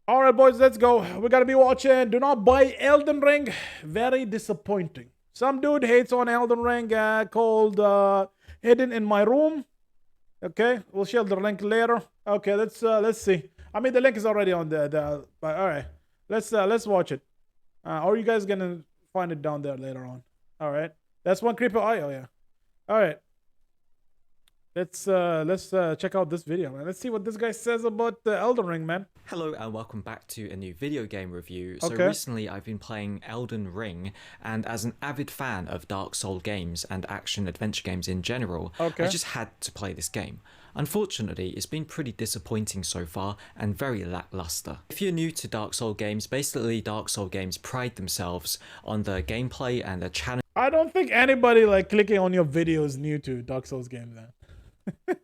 All right, boys, let's go. We're gonna be watching. Do not buy Elden Ring. Very disappointing. Some dude hates on Elden Ring called Hidden in My Room. Okay, we'll share the link later. Okay, let's see. I mean, the link is already on the but all right, let's watch it. Or you guys gonna find it down there later on. All right, that's one creeper eye. Oh yeah. All right, let's check out this video, man. Let's see what this guy says about the Elden Ring, man. Hello and welcome back to a new video game review. So Okay. recently I've been playing Elden Ring, and as an avid fan of Dark Soul games and action adventure games in general, Okay. I just had to play this game. Unfortunately, it's been pretty disappointing so far and very lackluster. If you're new to Dark Soul games, basically Dark Soul games pride themselves on the gameplay and the challenge I don't think anybody like clicking on your video is new to Dark Souls games, man.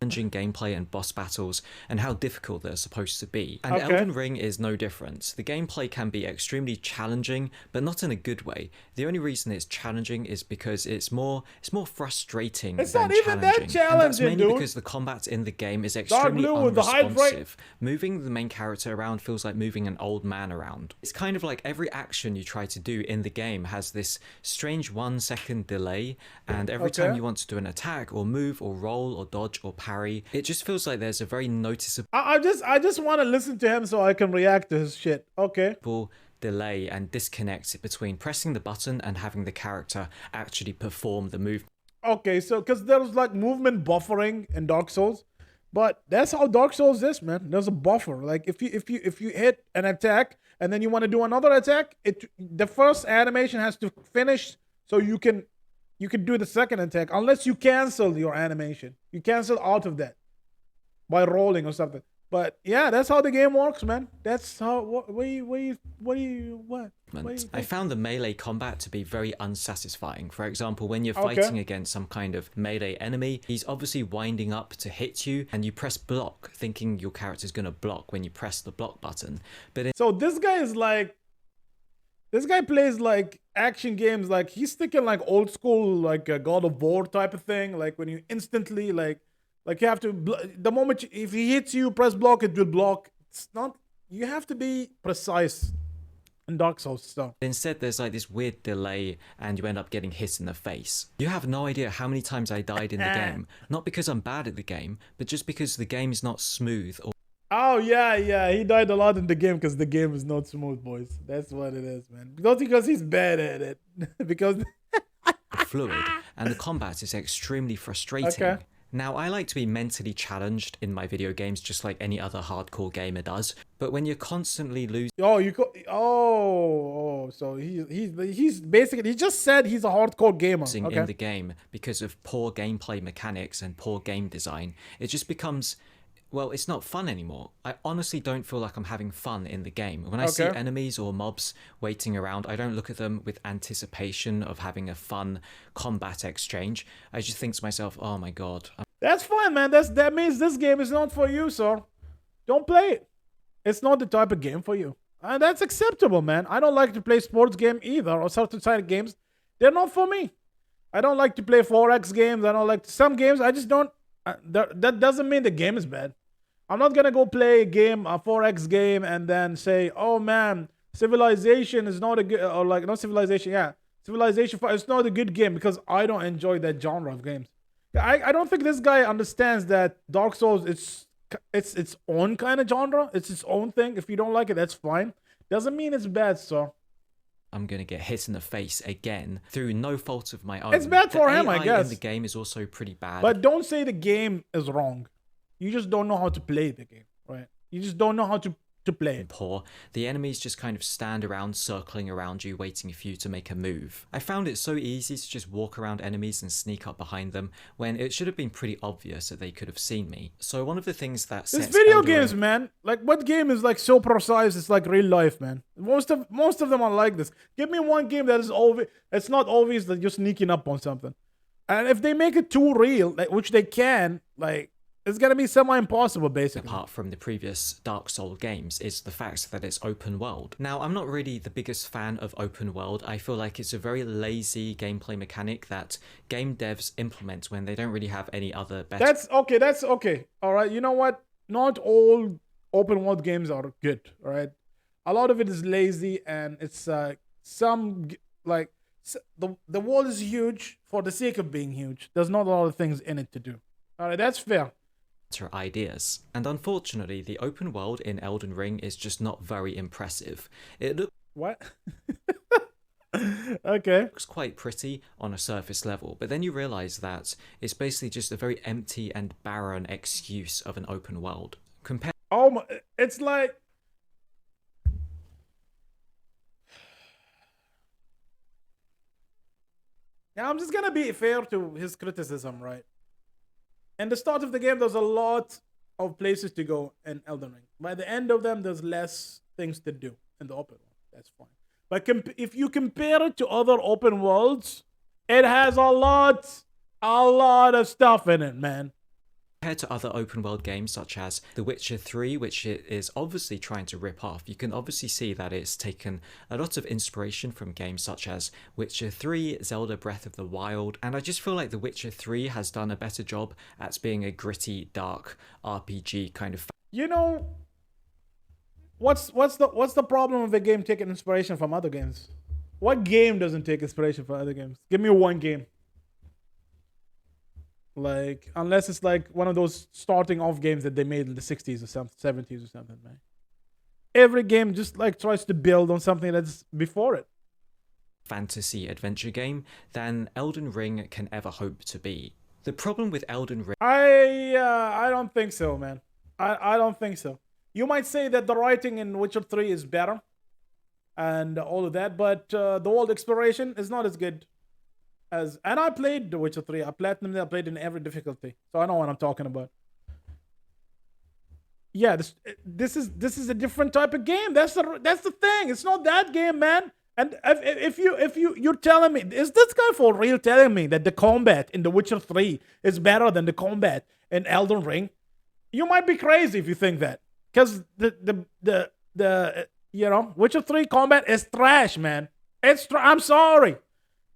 challenging gameplay and boss battles and how difficult they're supposed to be. And Okay. Elden Ring is no different. The gameplay can be extremely challenging, but not in a good way. The only reason it's challenging is because it's more frustrating It's than not even that challenging. And that's challenging, mainly dude. because the combat in the game is Dark extremely blue with the height break. unresponsive. Moving the main character around feels like moving an old man around. It's kind of like every action you try to do in the game has this strange 1 second delay, and every time Okay. you want to do an attack or move or roll or dodge or parry, it just feels like there's a very noticeable I just want to listen to him so I can react to his shit. Okay. delay and disconnect between pressing the button and having the character actually perform the move. Okay, so because there's like movement buffering in Dark Souls, but that's how Dark Souls is, man. There's a buffer. Like if you hit an attack and then you want to do another attack, the first animation has to finish so you can do the second attack unless you cancel your animation. You cancel out of that by rolling or something. But yeah, that's how the game works, man. That's how what do you I think? found the melee combat to be very unsatisfying. For example, when you're Okay. fighting against some kind of melee enemy, he's obviously winding up to hit you, and you press block, thinking your character's gonna block when you press the block button. But So this guy plays like action games, like he's sticking like old school like a God of War type of thing, like when you instantly like you have to the moment if he hits you press block, it will block. It's not, you have to be precise in Dark Souls stuff. instead, there's like this weird delay, and you end up getting hit in the face. You have no idea how many times I died in the game, not because I'm bad at the game, but just because the game is not smooth or Oh yeah, he died a lot in the game because the game is not smooth, boys. That's what it is, man. Not because he's bad at it, because fluid, and the combat is extremely frustrating. Okay. Now, I like to be mentally challenged in my video games just like any other hardcore gamer does, but when you're constantly losing so he's basically, he just said he's a hardcore gamer. Okay. in the game because of poor gameplay mechanics and poor game design, it just becomes, well, it's not fun anymore. I honestly don't feel like I'm having fun in the game. When I see Okay. enemies or mobs waiting around, I don't look at them with anticipation of having a fun combat exchange. I just think to myself, oh my god, That's fine, man. That means this game is not for you, sir. Don't play it. It's not the type of game for you. And that's acceptable, man. I don't like to play sports game either, or certain side of games. They're not for me. I don't like to play 4X games. I don't like some games. I just don't. That doesn't mean the game is bad. I'm not gonna go play a game, a 4X game, and then say, "Oh man, Civilization is not a good," or like not Civilization, yeah, Civilization 5. It's not a good game because I don't enjoy that genre of games. I don't think this guy understands that Dark Souls it's its own kind of genre. It's its own thing. If you don't like it, that's fine. Doesn't mean it's bad, sir. I'm gonna get hit in the face again through no fault of my own. It's bad for The him, I AI guess. in the game is also pretty bad. But don't say the game is wrong. You just don't know how to play the game, right? You just don't know how to play it. poor. The enemies just kind of stand around, circling around you, waiting for you to make a move. I found it so easy to just walk around enemies and sneak up behind them when it should have been pretty obvious that they could have seen me. So one of the things that This sets video Elden games, Ring man. Like, what game is like so precise? It's like real life, man. Most of them are like this. Give me one game that is obvious. It's not obvious that you're sneaking up on something. And if they make it too real, like, which they can, like, it's gonna be semi-impossible, basically. apart from the previous Dark Soul games is the fact that it's open world. Now, I'm not really the biggest fan of open world. I feel like it's a very lazy gameplay mechanic that game devs implement when they don't really have any other better That's okay. That's okay. All right. You know what? Not all open world games are good, all right? A lot of it is lazy, and it's like the world is huge for the sake of being huge. There's not a lot of things in it to do. All right, that's fair. Ideas. And unfortunately, the open world in Elden Ring is just not very impressive. It What? Okay. looks quite pretty on a surface level, but then you realize that it's basically just a very empty and barren excuse of an open world. Compared Oh my, it's like now I'm just gonna be fair to his criticism, right? In the start of the game, there's a lot of places to go in Elden Ring. By the end of them, there's less things to do in the open world. That's fine. But if you compare it to other open worlds, it has a lot of stuff in it, man. to other open world games such as The Witcher 3, which it is obviously trying to rip off, you can obviously see that it's taken a lot of inspiration from games such as Witcher 3, Zelda Breath of the Wild, and I just feel like The Witcher 3 has done a better job at being a gritty, dark RPG kind of. You know, what's the problem with a game taking inspiration from other games? What game doesn't take inspiration from other games? Give me one game. Like, unless it's like one of those starting off games that they made in the 60s or something, 70s or something, man. Every game just like tries to build on something that's before it. Fantasy adventure game than Elden Ring can ever hope to be. The problem with Elden Ring, I don't think so, man. I don't think so. You might say that the writing in Witcher 3 is better and all of that, but the world exploration is not as good as. And I played The Witcher 3. I platinumed it. I played in every difficulty, so I know what I'm talking about. Yeah, this is a different type of game. That's the thing. It's not that game, man. And if you're telling me, is this guy for real telling me that the combat in The Witcher 3 is better than the combat in Elden Ring? You might be crazy if you think that, because the Witcher 3 combat is trash, man. I'm sorry.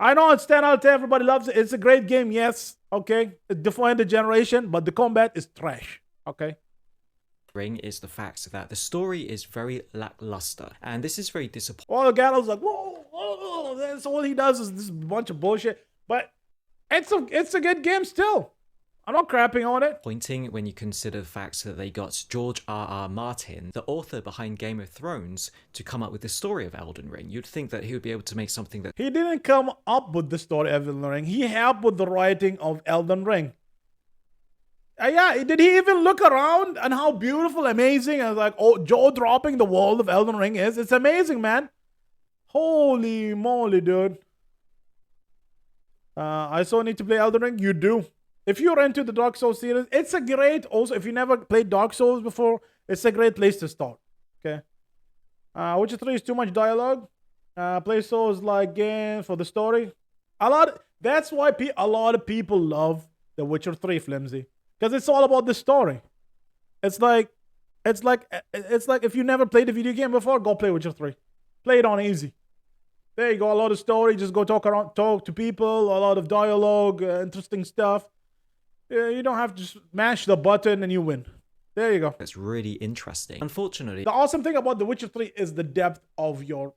I know it's 10 out of 10. Everybody loves it. It's a great game, yes. Okay, it defined the generation, but the combat is trash. Okay. Ring is the fact that the story is very lackluster, and this is very disappointing. Well, Gallo's like, whoa, that's all he does is this bunch of bullshit. But it's a good game still. I'm not crapping on it. Pointing when you consider the fact that they got George R.R. Martin, the author behind Game of Thrones, to come up with the story of Elden Ring. You'd think that he would be able to make something that. He didn't come up with the story of Elden Ring. He helped with the writing of Elden Ring. Yeah, did he even look around and how beautiful, amazing, and like, oh, Joe dropping the world of Elden Ring is? It's amazing, man. Holy moly, dude. I so need to play Elden Ring. You do. If you're into the Dark Souls series, it's a great, also, if you never played Dark Souls before, it's a great place to start. Okay. Witcher 3 is too much dialogue. Play Souls like game for the story. That's why a lot of people love The Witcher 3, Flimsy. Because it's all about the story. It's like if you never played a video game before, go play Witcher 3. Play it on easy. There you go. A lot of story. Just go talk to people. A lot of dialogue, interesting stuff. You don't have to smash the button and you win. There you go. That's really interesting. Unfortunately, the awesome thing about The Witcher 3 is the depth of your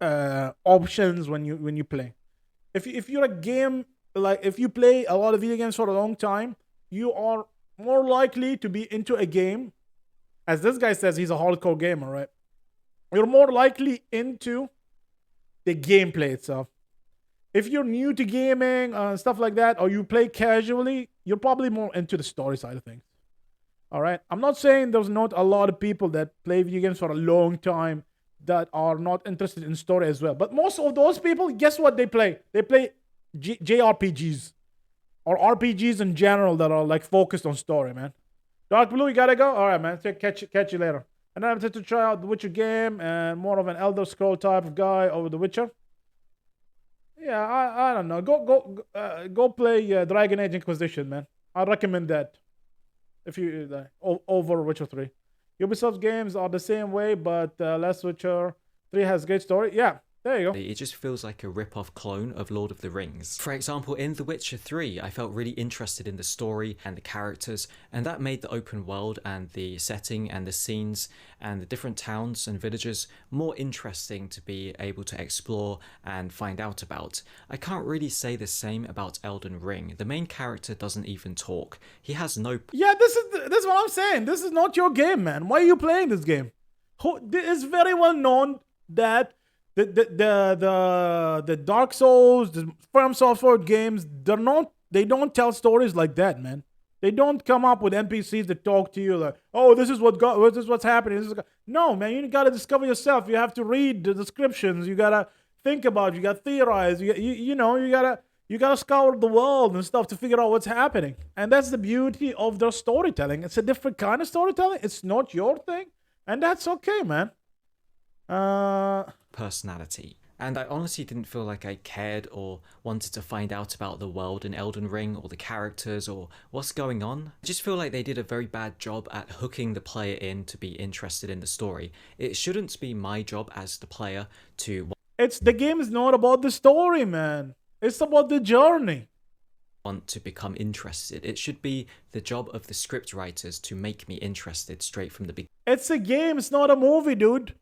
options when you play. If you're a game, like if you play a lot of video games for a long time, you are more likely to be into a game. As this guy says, he's a hardcore gamer, right? You're more likely into the gameplay itself. If you're new to gaming and stuff like that, or you play casually, you're probably more into the story side of things. All right? I'm not saying there's not a lot of people that play video games for a long time that are not interested in story as well. But most of those people, guess what they play? They play JRPGs. Or RPGs in general that are like focused on story, man. Dark Blue, you gotta go? Alright, man. Catch you later. And then I'm to try out the Witcher game and more of an Elder Scroll type of guy over the Witcher. Yeah, I don't know. Go play Dragon Age Inquisition, man. I recommend that. If you over Witcher 3. Ubisoft games are the same way, but less Witcher 3 has great story. Yeah, There you go. It just feels like a rip-off clone of Lord of the Rings. For example, in The Witcher 3, I felt really interested in the story and the characters, and that made the open world and the setting and the scenes and the different towns and villages more interesting to be able to explore and find out about. I can't really say the same about Elden Ring. The main character doesn't even talk. He has no... Yeah, this is what I'm saying. This is not your game, man. Why are you playing this game? It's very well known that the Dark Souls, the From Software games, they don't tell stories like that, man. They don't come up with NPCs that talk to you like, oh, this is what's happening. No, man, you gotta discover yourself. You have to read the descriptions. You gotta think about it. You gotta theorize. You gotta scour the world and stuff to figure out what's happening. And that's the beauty of their storytelling. It's a different kind of storytelling. It's not your thing, and that's okay, man. personality. And I honestly didn't feel like I cared or wanted to find out about the world in Elden Ring or the characters or what's going on. I just feel like they did a very bad job at hooking the player in to be interested in the story. It shouldn't be my job as the player to The game is not about the story, man. It's about the journey. want to become interested. It should be the job of the script writers to make me interested straight from the beginning. It's a game. It's not a movie, dude.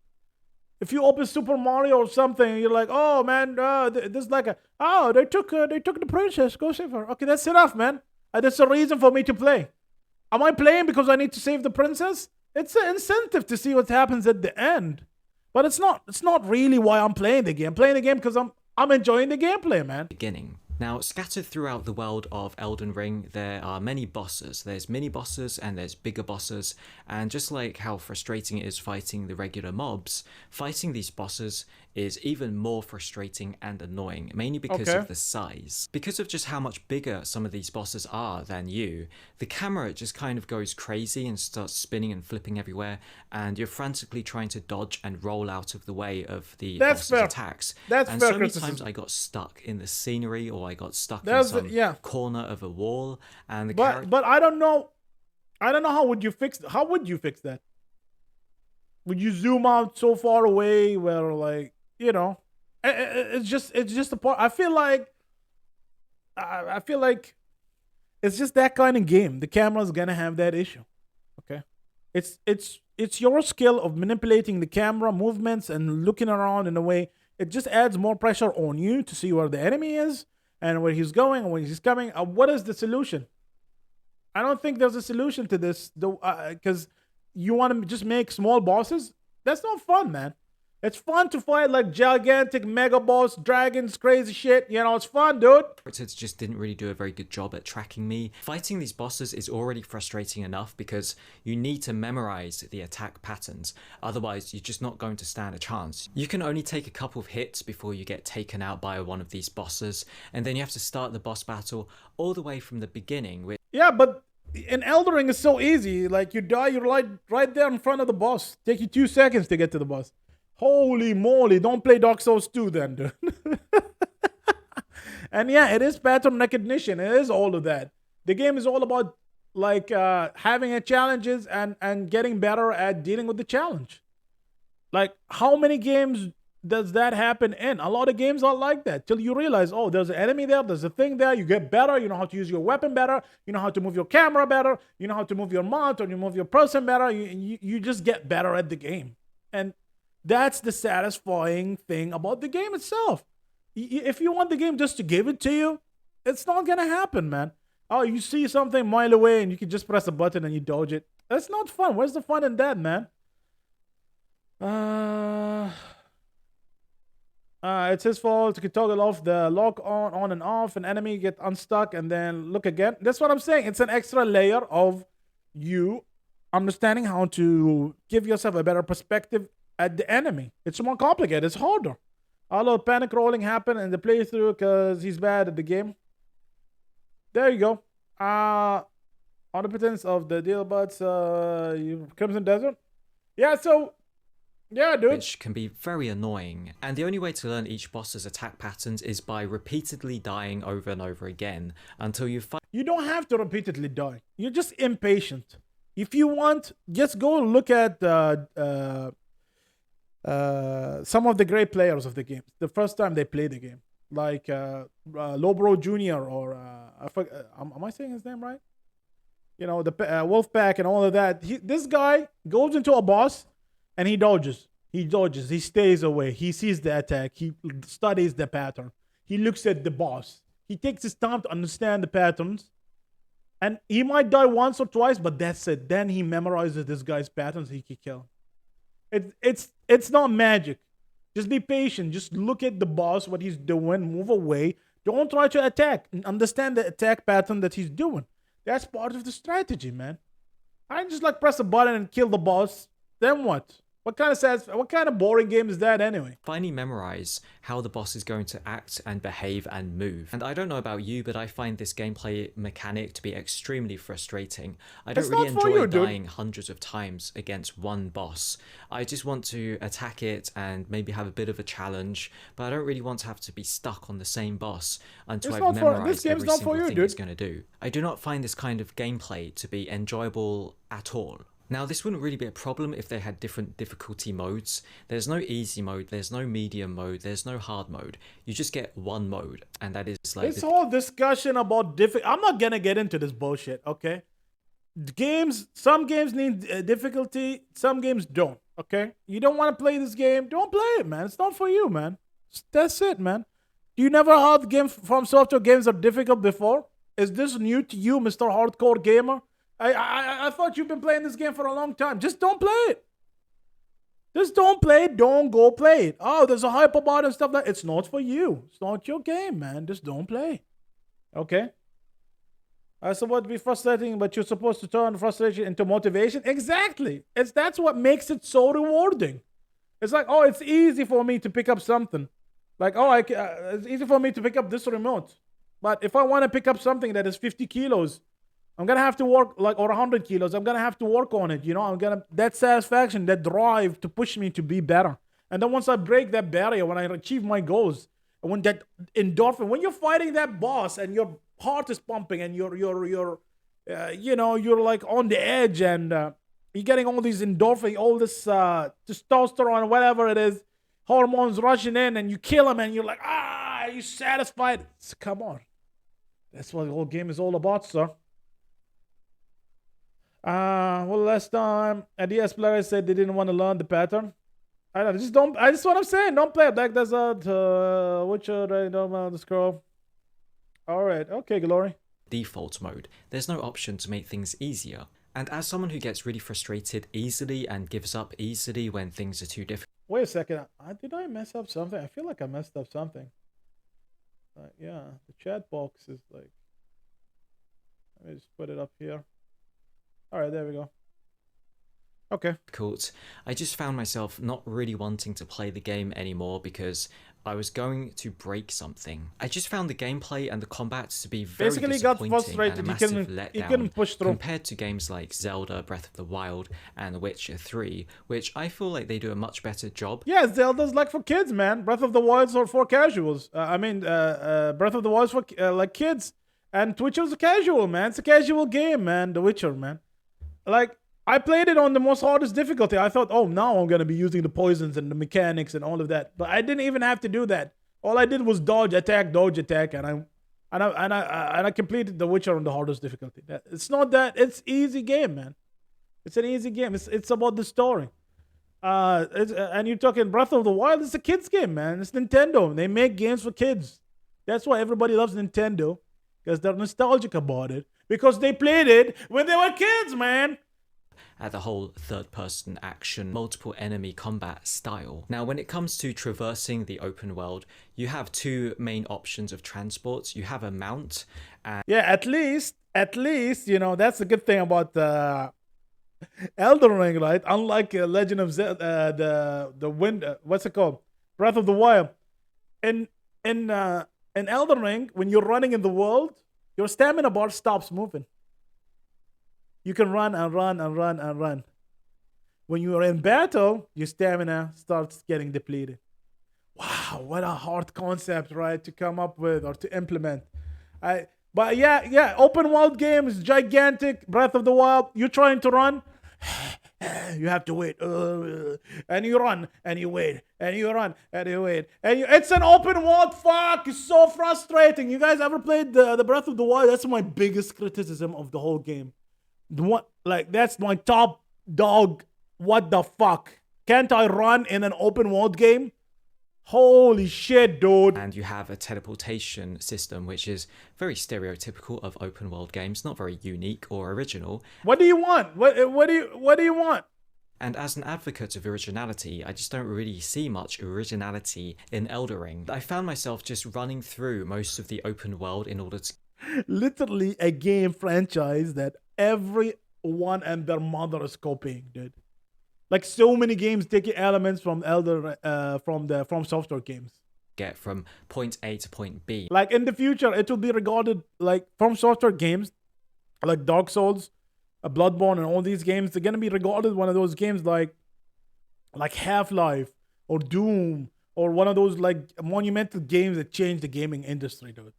If you open Super Mario or something, you're like, oh man, this is like they took the princess, go save her. Okay, that's enough, man. That's a reason for me to play. Am I playing because I need to save the princess? It's an incentive to see what happens at the end, but it's not really why I'm playing the game. I'm playing the game because I'm enjoying the gameplay, man. Beginning. Now, scattered throughout the world of Elden Ring, there are many bosses. There's mini bosses and there's bigger bosses, and just like how frustrating it is fighting the regular mobs, fighting these bosses is even more frustrating and annoying, mainly because of the size. Because of just how much bigger some of these bosses are than you, the camera just kind of goes crazy and starts spinning and flipping everywhere, and you're frantically trying to dodge and roll out of the way of the boss's attacks. That's and fair so many criticism. times I got stuck in the scenery, or I got stuck in some corner of a wall, and but I don't know how would you fix that? Would you zoom out so far away where, like, it's just a part. I feel like it's just that kind of game. The camera's gonna have that issue. Okay, it's your skill of manipulating the camera movements and looking around in a way. It just adds more pressure on you to see where the enemy is and where he's going and where he's coming. What is the solution? I don't think there's a solution to this, because you want to just make small bosses. That's not fun, man. It's fun to fight like gigantic mega boss dragons, crazy shit. It's fun, dude. It just didn't really do a very good job at tracking me. Fighting these bosses is already frustrating enough because you need to memorize the attack patterns. Otherwise, you're just not going to stand a chance. You can only take a couple of hits before you get taken out by one of these bosses, and then you have to start the boss battle all the way from the beginning. Yeah, but in Elden Ring, it's so easy. Like, you die, you're right there in front of the boss. Take you 2 seconds to get to the boss. Holy moly, don't play Dark Souls 2 then, dude. And yeah, it is pattern recognition. It is all of that. The game is all about, like, having a challenges and getting better at dealing with the challenge. Like, how many games does that happen in? A lot of games are like that, till you realize, oh, there's an enemy there, there's a thing there, you get better, you know how to use your weapon better, you know how to move your camera better, you know how to move your mount or you move your person better, you just get better at the game. And that's the satisfying thing about the game itself. If you want the game just to give it to you, it's not gonna happen, man. Oh, you see something a mile away and you can just press a button and you dodge it. That's not fun. Where's the fun in that, man? It's his fault. You can toggle off the lock on and off, an enemy get unstuck and then look again. That's what I'm saying. It's an extra layer of you understanding how to give yourself a better perspective at the enemy. It's more complicated. It's harder. A lot of panic rolling happen in the playthrough because he's bad at the game. There you go. Omnipotence of the deal buts, Crimson Desert. Yeah, so yeah, dude. Which can be very annoying. And the only way to learn each boss's attack patterns is by repeatedly dying over and over again until you fight. You don't have to repeatedly die. You're just impatient. If you want, just go look at some of the great players of the game. The first time they play the game, like Lobro Jr. or am I saying his name right? You know, the Wolfpack and all of that. This guy goes into a boss and he dodges. He dodges. He stays away. He sees the attack. He studies the pattern. He looks at the boss. He takes his time to understand the patterns. And he might die once or twice, but that's it. Then he memorizes this guy's patterns he can kill. It's not magic. Just be patient. Just look at the boss, what he's doing, move away. Don't try to attack. Understand the attack pattern that he's doing. That's part of the strategy, man. I just like press a button and kill the boss. Then what? What kind of boring game is that anyway? Finally memorize how the boss is going to act and behave and move. And I don't know about you, but I find this gameplay mechanic to be extremely frustrating. I don't really enjoy dying hundreds of times against one boss. I just want to attack it and maybe have a bit of a challenge, but I don't really want to have to be stuck on the same boss until I've memorized every single thing it's going to do. I do not find this kind of gameplay to be enjoyable at all. Now, this wouldn't really be a problem if they had different difficulty modes. There's no easy mode, there's no medium mode, there's no hard mode. You just get one mode, and that is like... This whole discussion about I'm not gonna get into this bullshit, okay? Some games need difficulty, some games don't, okay? You don't want to play this game, don't play it, man. It's not for you, man. That's it, man. You never heard From Software games are difficult before? Is this new to you, Mr. Hardcore Gamer? I thought you've been playing this game for a long time. Just don't play it. Just don't play it. Don't go play it. Oh, there's a hype about it and stuff like that. It's not for you. It's not your game, man. Just don't play. Okay? So what would be frustrating, but you're supposed to turn frustration into motivation? Exactly. That's what makes it so rewarding. It's like, oh, it's easy for me to pick up something. Like, oh, it's easy for me to pick up this remote. But if I want to pick up something that is 50 kilos, I'm going to have to work, or 100 kilos. I'm going to have to work on it. You know, that satisfaction, that drive to push me to be better. And then once I break that barrier, when I achieve my goals, when that endorphin, when you're fighting that boss and your heart is pumping and you're like on the edge and you're getting all these endorphin, all this testosterone, whatever it is, hormones rushing in and you kill them and you're like, you're satisfied. Come on. That's what the whole game is all about, sir. Well, last time a DS player said they didn't want to learn the pattern. I just what I'm saying. Don't play it. Black Desert, Witcher, I don't know the scroll. Alright, okay, Glory. Default mode. There's no option to make things easier. And as someone who gets really frustrated easily and gives up easily when things are too difficult. Wait a second. Did I mess up something? I feel like I messed up something. Yeah, the chat box is like... Let me just put it up here. Alright, there we go. Okay. I just found myself not really wanting to play the game anymore because I was going to break something. I just found the gameplay and the combat to be very disappointing and a massive letdown push through. Compared to games like Zelda, Breath of the Wild, and The Witcher 3, which I feel like they do a much better job. Yeah, Zelda's like for kids, man. Breath of the Wild's for casuals. Breath of the Wild's for like kids, and Witcher's a casual, man. It's a casual game, man. The Witcher, man. Like, I played it on the most hardest difficulty. I thought, oh, now I'm going to be using the poisons and the mechanics and all of that. But I didn't even have to do that. All I did was dodge, attack, and I completed The Witcher on the hardest difficulty. It's not that. It's easy game, man. It's an easy game. It's about the story. And you're talking Breath of the Wild. It's a kids game, man. It's Nintendo. They make games for kids. That's why everybody loves Nintendo, because they're nostalgic about it. Because they played it when they were kids, man. At the whole third-person action, multiple enemy combat style. Now, when it comes to traversing the open world, you have two main options of transport. You have a mount, and yeah, at least, you know, that's the good thing about Elden Ring, right? Unlike Legend of Zelda, the Wind, what's it called? Breath of the Wild. In Elden Ring, when you're running in the world, your stamina bar stops moving. You can run and run and run and run. When you are in battle, your stamina starts getting depleted. Wow, what a hard concept, right, to come up with or to implement. But yeah, open world game is gigantic. Breath of the Wild, you're trying to run. You have to wait, and you run, and you wait, and you run, and you wait, and it's an open world. Fuck, it's so frustrating. You guys ever played the Breath of the Wild? That's my biggest criticism of the whole game. That's my top dog. What the fuck? Can't I run in an open world game? Holy shit, dude. And you have a teleportation system, which is very stereotypical of open world games, not very unique or original. What do you want? What do you want? And as an advocate of originality, I just don't really see much originality in Elden Ring. I found myself just running through most of the open world in order to... Literally a game franchise that everyone and their mother is copying, dude. Like so many games taking elements from from the From Software games. Get from point A to point B. Like in the future, it will be regarded like From Software games, like Dark Souls, Bloodborne, and all these games. They're gonna be regarded one of those games like Half-Life or Doom or one of those like monumental games that changed the gaming industry, dude.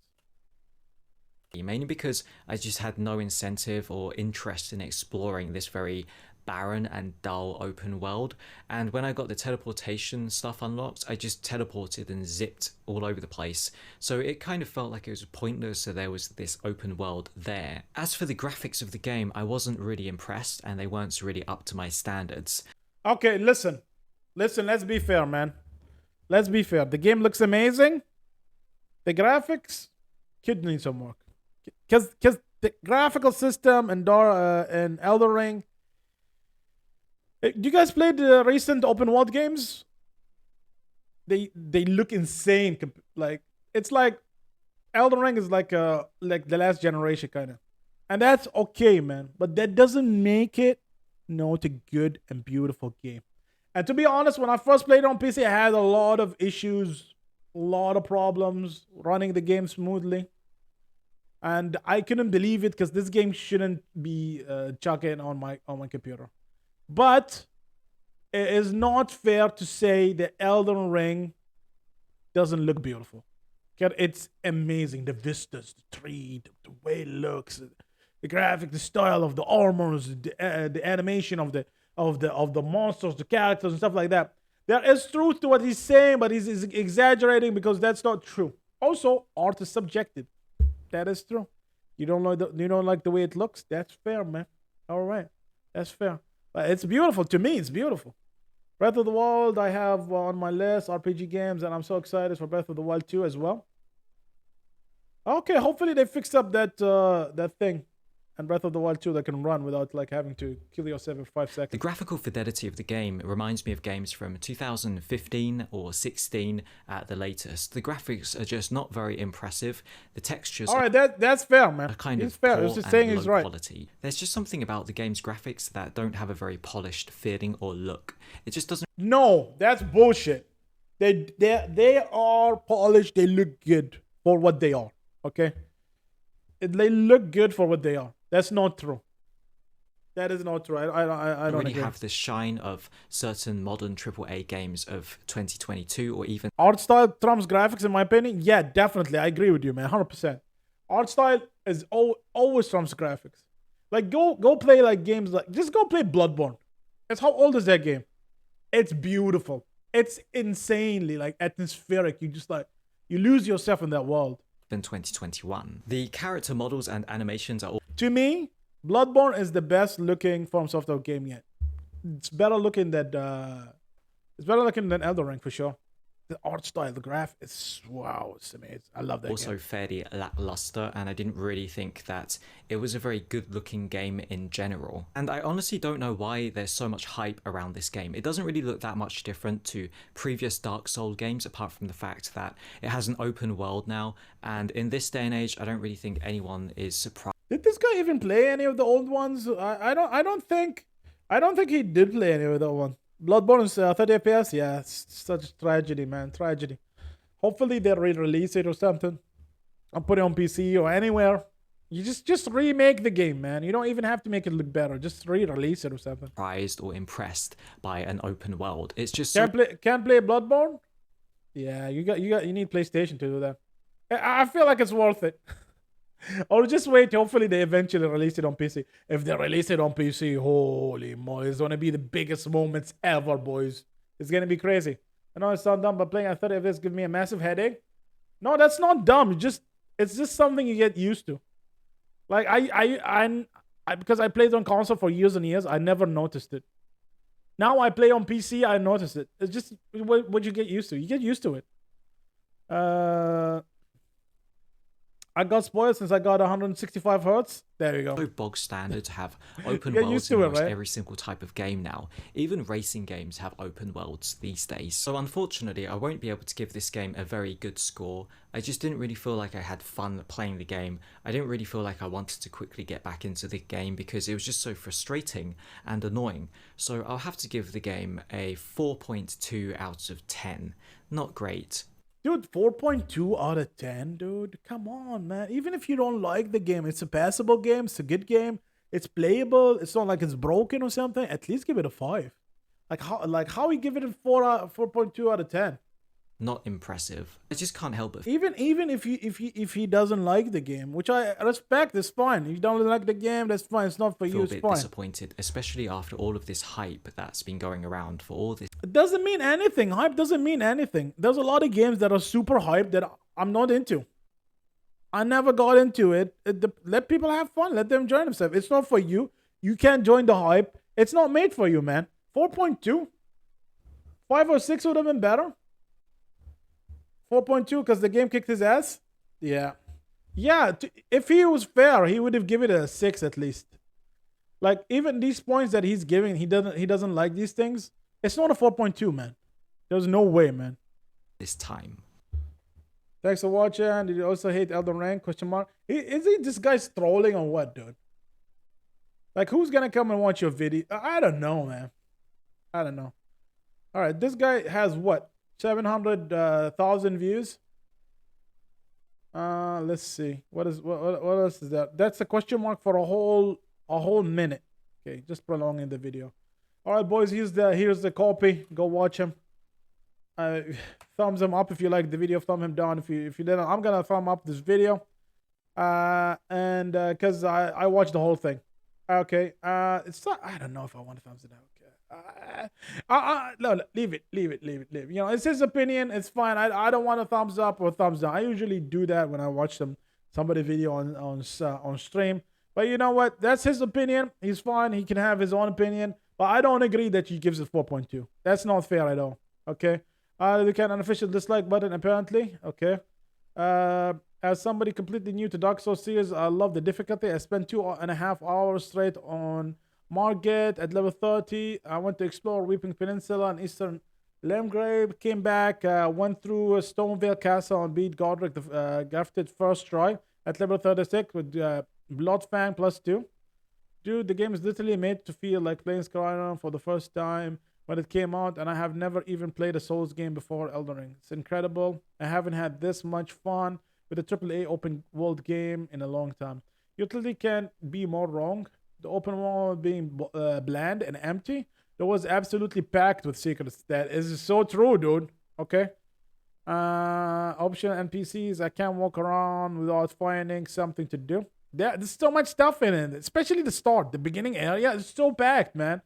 Mainly because I just had no incentive or interest in exploring this very barren and dull open world, and when I got the teleportation stuff unlocked, I just teleported and zipped all over the place, so it kind of felt like it was pointless. So there was this open world there. As for the graphics of the game, I wasn't really impressed, and they weren't really up to my standards. Okay, listen, let's be fair, man. Let's be fair. The game looks amazing. The graphics could need some work, because the graphical system and Elden Ring. Do you guys play the recent open world games? They look insane. Like it's like Elden Ring is like the last generation kind of, and that's okay, man. But that doesn't make it not a good and beautiful game. And to be honest, when I first played it on PC, I had a lot of issues, a lot of problems running the game smoothly, and I couldn't believe it because this game shouldn't be chugging on my computer. But it is not fair to say that Elden Ring doesn't look beautiful. It's amazing. The vistas, the tree, the way it looks, the graphic, the style of the armors, the animation of the monsters, the characters, and stuff like that. There is truth to what he's saying, but he's exaggerating because that's not true. Also, art is subjective. That is true. You don't like the way it looks? That's fair, man. All right, that's fair. But it's beautiful. To me, it's beautiful. Breath of the Wild, I have on my list, RPG games, and I'm so excited for Breath of the Wild 2 as well. Okay, hopefully they fixed up that thing and Breath of the Wild 2 that can run without like having to kill yourself in 5 seconds. The graphical fidelity of the game reminds me of games from 2015 or 16 at the latest. The graphics are just not very impressive. The textures that's fair, man. Are kind it's of fair. poor It's just and saying low he's right. quality. There's just something about the game's graphics that don't have a very polished feeling or look. It just doesn't. No, that's bullshit. They are polished. They look good for what they are. Okay, they look good for what they are. That's not true. That is not true. I don't really agree. Have the shine of certain modern AAA games of 2022 or even art style trumps graphics, in my opinion. Yeah, definitely. I agree with you, man. 100%. Art style is always trumps graphics. Like go play like games like just go play Bloodborne. It's how old is that game? It's beautiful. It's insanely like atmospheric. You lose yourself in that world. in 2021. The character models and animations are all... To me, Bloodborne is the best looking From Software game yet. It's better looking than Elden Ring for sure. The art style, the graph, it's wow, it's amazing. I love that also game. fairly lackluster, and I didn't really think that it was a very good looking game in general. And I honestly don't know why there's so much hype around this game. It doesn't really look that much different to previous Dark Souls games, apart from the fact that it has an open world now, and in this day and age I don't really think anyone is surprised. Did this guy even play any of the old ones? I don't think he did play any of the old ones. Bloodborne is 30 FPS. Yeah, it's such a tragedy, man. Tragedy. Hopefully they re-release it or something. I'll put it on PC or anywhere. You just remake the game, man. You don't even have to make it look better. Just re-release it or something. Surprised or impressed by an open world. It's just can't play Bloodborne. Yeah, you need PlayStation to do that. I feel like it's worth it. Or just wait. Hopefully, they eventually release it on PC. If they release it on PC, holy moly, it's gonna be the biggest moments ever, boys. It's gonna be crazy. I know it's not dumb, but playing at 30 FPS gives me a massive headache. No, that's not dumb. It's just something you get used to. Like because I played on console for years and years, I never noticed it. Now I play on PC, I notice it. It's just what you get used to. You get used to it. I got spoiled since I got 165 hertz. There you go. So bog standard to have open Get worlds used in to it, almost right? every single type of game now. Even racing games have open worlds these days. So unfortunately, I won't be able to give this game a very good score. I just didn't really feel like I had fun playing the game. I didn't really feel like I wanted to quickly get back into the game because it was just so frustrating and annoying. So I'll have to give the game a 4.2 out of 10. Not great. Dude, 4.2 out of 10, dude. Come on, man. Even if you don't like the game, it's a passable game, it's a good game, it's playable, it's not like it's broken or something. At least give it a 5. Like how you give it a 4.2 out of 10? Not impressive. I just can't help it. Even if he doesn't like the game, which I respect, it's fine. If you don't like the game, that's fine. It's not for you, Feel a it's bit fine. disappointed, especially after all of this hype that's been going around for all this. It doesn't mean anything. Hype doesn't mean anything. There's a lot of games that are super hyped that I'm not into. I never got into it. Let people have fun. Let them enjoy themselves. It's not for you. You can't join the hype. It's not made for you, man. 4.2? 5 or 6 would have been better. 4.2 because the game kicked his ass? Yeah. Yeah, if he was fair, he would have given it a 6 at least. Like, even these points that he's giving, he doesn't like these things. It's not a 4.2, man. There's no way, man. This time. Thanks for watching. Did you also hate Elden Ring? Question mark. Is he this guy's trolling or what, dude? Like, who's gonna come and watch your video? I don't know, man. I don't know. All right, this guy has what? 700,000 views. Let's see. What else is that? That's a question mark for a whole minute. Okay, just prolonging the video. All right, boys. Here's the copy. Go watch him. Thumbs him up if you like the video. Thumb him down if you didn't. I'm gonna thumb up this video. And because I watched the whole thing. Okay. It's not. I don't know if I want to thumbs it out. No, leave it. You know, it's his opinion. It's fine. I don't want a thumbs up or thumbs down. I usually do that when I watch somebody video on stream. But you know what? That's his opinion. He's fine. He can have his own opinion. But I don't agree that he gives it 4.2. That's not fair at all. Okay. You can unofficial dislike button apparently. Okay. As somebody completely new to Dark Souls series, I love the difficulty. I spent 2.5 hours straight on Margate at level 30. I went to explore Weeping Peninsula and Eastern Limgrave. Came back, went through Stonevale Castle and beat Godric the Gifted first try at level 36 with Bloodfang +2. Dude, the game is literally made to feel like playing Skyrim for the first time when it came out, and I have never even played a Souls game before Elden Ring. It's incredible. I haven't had this much fun with a AAA open world game in a long time. You literally can't be more wrong. The open world being bland and empty, that was absolutely packed with secrets. That is so true, dude. Okay. Optional NPCs. I can't walk around without finding something to do. There's so much stuff in it, especially the start. The beginning area is so packed, man.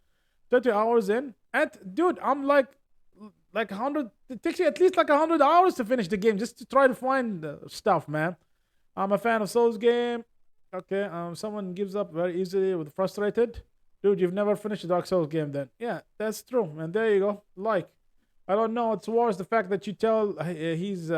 30 hours in. And, dude, I'm like 100. It takes you at least like 100 hours to finish the game just to try to find stuff, man. I'm a fan of Souls game. Okay, someone gives up very easily with frustrated. Dude, you've never finished a Dark Souls game then. Yeah, that's true. And there you go. Like, I don't know. It's worse the fact that you tell he's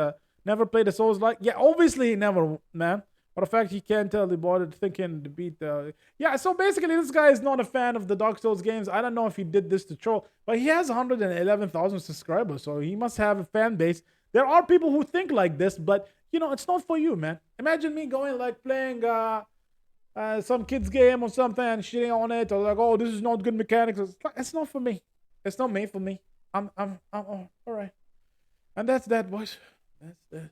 never played a Souls like. Yeah, obviously he never, man. But the fact he can't tell the bothered thinking to beat the. Yeah, so basically this guy is not a fan of the Dark Souls games. I don't know if he did this to troll, but he has 111,000 subscribers, so he must have a fan base. There are people who think like this, but you know, it's not for you, man. Imagine me going like playing some kid's game or something and shitting on it, or like, oh, this is not good mechanics. It's not for me. It's not made for me. I'm all right. And that's that, boys. That's that.